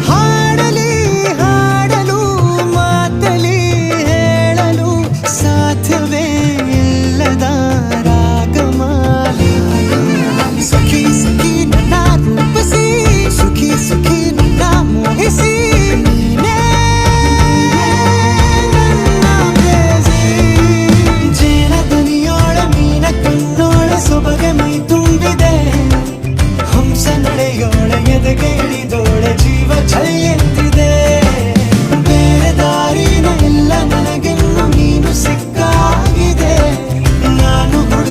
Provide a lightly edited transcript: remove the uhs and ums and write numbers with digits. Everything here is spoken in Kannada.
ಹಾಡಲಿ ಹಾಡಲು ಮಾತಲಿ ಹೇಳಲು ಸಾಧ್ಯವೇ ಇಲ್ಲದ ರಾಗಮಾಲಿ ಸಖಿ ಸಖಿ ನನ್ನ ರೂಪಿಸಿ ಸುಖಿ ಸುಖಿ ನನ್ನ ಮೋಹಿಸಿ ನೀನೇ ನನ್ನ ಪ್ರೇಯಸಿ. ಜೇನ ದನಿಯೋಳ ಮೀನ ಕಣ್ಣೋಳ ಸೊಬಗೆ ಮೈ ತುಂಬಿದೆ ಹಂಸ ನಡೆಯೋಳ ಎದೆಗೆ ಇಳಿದೋಳೆ